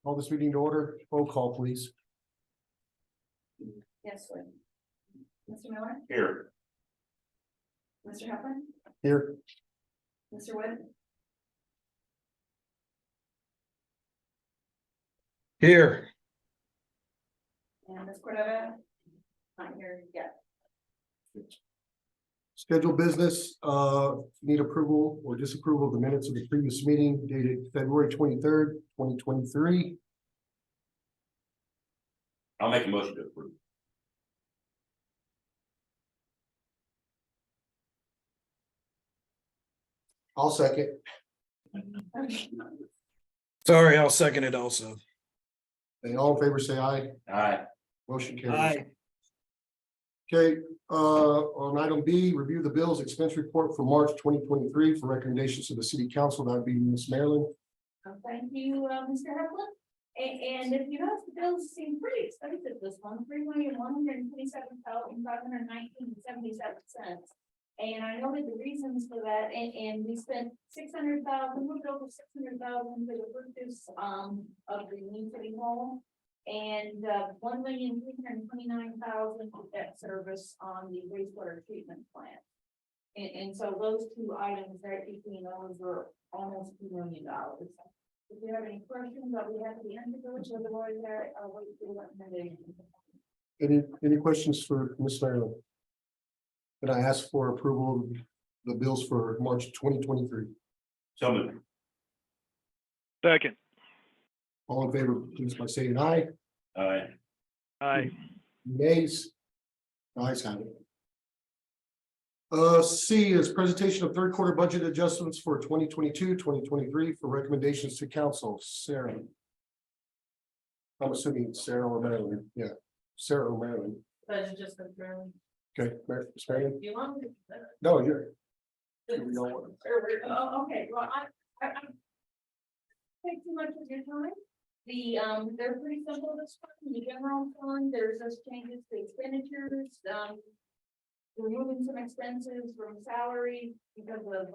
Call this meeting to order. Roll call, please. Yes, sir. Mr. Miller, Here. Mr. Heflin, Here. Mr. Wood, Here. and Ms. Cordova. Not here yet. Scheduled business, need approval or disapproval of the minutes of the previous meeting dated February 23rd, 2023. I'll make a motion to approve. I'll second. Sorry, I'll second it also. And all in favor, say aye. Aye. Motion carries. Okay, on item B, review the bills expense report for March 2023 for recommendations to the city council. That would be Ms. Marilyn. Thank you, Mr. Heflin. And if you notice, the bills seem pretty expensive this month, $3,127,519.77. And I noted the reasons for that, and we spent $600,000, a little bit over $600,000 for the purchase, of the new city hall. And, $1,329,000 for debt service on the wastewater treatment plant. And so those two items, right between those were almost $2 million. If you have any questions, I'll be happy to answer those, otherwise, I'll wait for the recommendation. Any questions for Ms. Marilyn? Can I ask for approval of the bills for March 2023? So moved. Second. All in favor, please by saying aye. Aye. Aye. Nays. Ayes have it. C is presentation of third quarter budget adjustments for 2022-2023 for recommendations to council. Sarah. I'm assuming Sarah or Marilyn. Yeah, Sarah or Marilyn. But just a really. Okay, Ms. Marilyn. Do you want to? No, you're. We don't want- Oh, okay, well, I take too much of your time. They're pretty simple, this one, in the general fund, there's just changes to expenditures, removing some expenses from salary because of,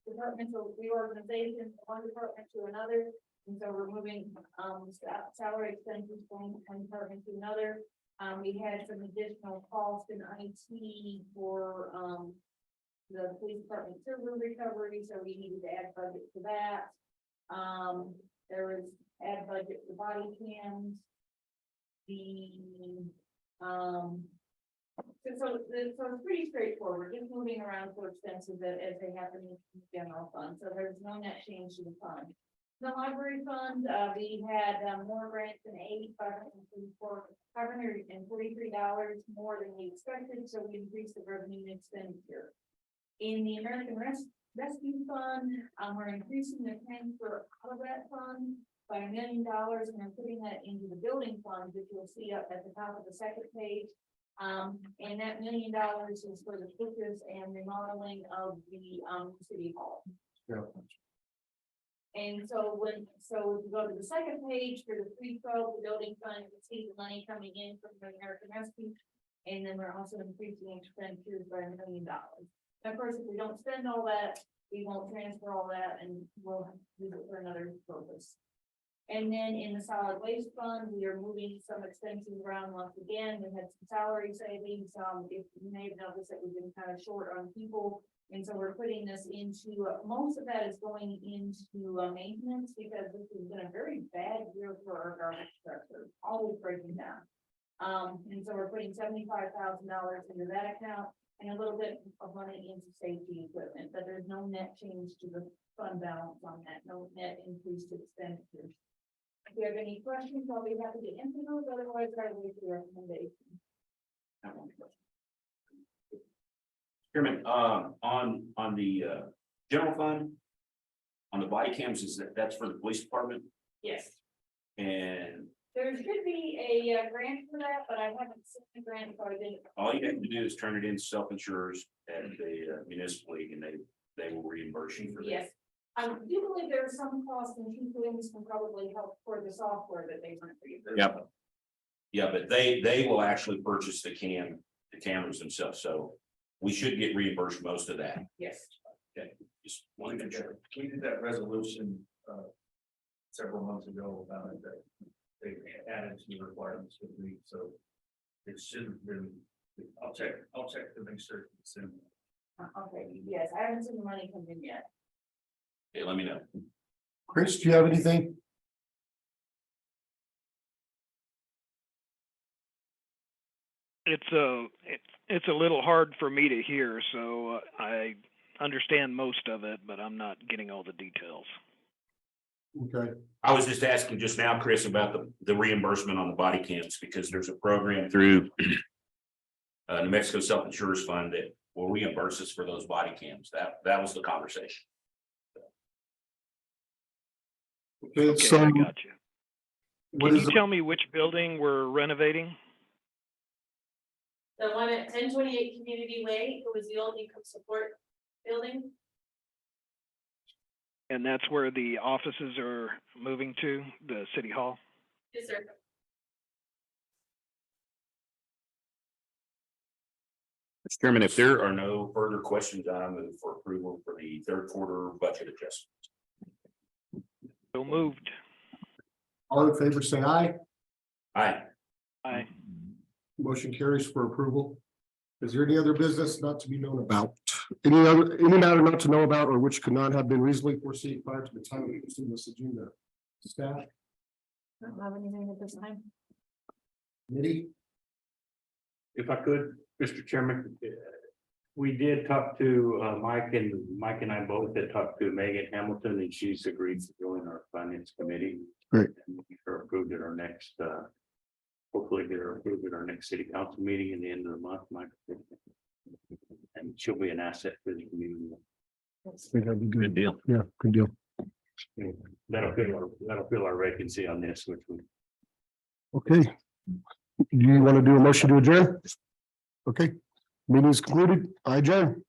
departmental reorganization from one department to another. And so we're moving, salary expenses from one department to another. We had some additional cost in IT for, the police department server recovery, so we needed to add budget for that. There was add budget for body cams. So it's pretty straightforward, just moving around for expenses as they happen in the general fund, so there's no net change to the fund. The library fund, we had more grants than $543 more than we expected, so we increased the revenue and expenditure. In the American Rescue Fund, we're increasing the transfer out of that fund by $1 million, and we're putting that into the building fund, which you'll see up at the top of the second page. And that $1 million is for the purchase and remodeling of the city hall. Yeah. And so if you go to the second page for the 312, the building fund, you can see the money coming in from the American Rescue. And then we're also increasing expenditures by $1 million. Of course, if we don't spend all that, we won't transfer all that and we'll use it for another purpose. And then in the solid waste fund, we are moving some expenses around once again. We had some salary savings. If you may have noticed that we've been kind of short on people. And so we're putting this into, most of that is going into maintenance because this has been a very bad year for our garbage structure, always breaking down. And so we're putting $75,000 into that account and a little bit of money into safety equipment, but there's no net change to the fund balance on that, no net increase to expenditures. If you have any questions, I'll be happy to answer those, otherwise I will give you a recommendation. I have one question. Chairman, on the general fund, on the body cams, that's for the police department? Yes. And There should be a grant for that, but I haven't seen the grant, so I didn't. all you have to do is turn it in self-insurers at the municipal league, and they will reimburse you for that. Yes. I do believe there is some cost, and Chief Williams can probably help for the software that they want for you. Yep. Yeah, but they will actually purchase the cameras themselves, so we should get reimbursed most of that. Yes. Okay, just want to make sure. Can we do that resolution several months ago about it, that they added some requirements with me, so. It shouldn't really, I'll check to make sure it's in. Okay, yes, I haven't seen the money come in yet. Okay, let me know. Chris, do you have anything? It's a little hard for me to hear, so I understand most of it, but I'm not getting all the details. Okay, I was just asking just now, Chris, about the reimbursement on the body cams, because there's a program through New Mexico Self-Insurance Fund that will reimburse us for those body cams. That was the conversation. okay, Okay, so I got you. what Can is, you tell me which building we're renovating? The one at 1028 Community Way, it was the old income support building. And that's where the offices are moving to, the city hall? Yes, sir. Mr. Chairman, if there are no further questions, I move for approval for the third quarter budget adjustment. So moved. all in favor, say aye. Aye. Aye. Motion carries for approval. Is there any other business not to be known about? Any matter not to know about or which could not have been reasonably foreseen prior to the time of posting this agenda? Staff, I don't have anything at this time. committee, If I could, Mr. Chairman, we did talk to Mike and I both had talked to Megan Hamilton, and she's agreed to join our finance committee. Great. And get her approved at our next, hopefully get her approved at our next city council meeting in the end of the month, Mike. And she'll be an asset for the community. that'd be Good deal. Yeah, good deal. That'll fill our vacancy on this, which we. Okay. Do you want to do a motion to adjourn? Okay, meeting is concluded. I adjourn.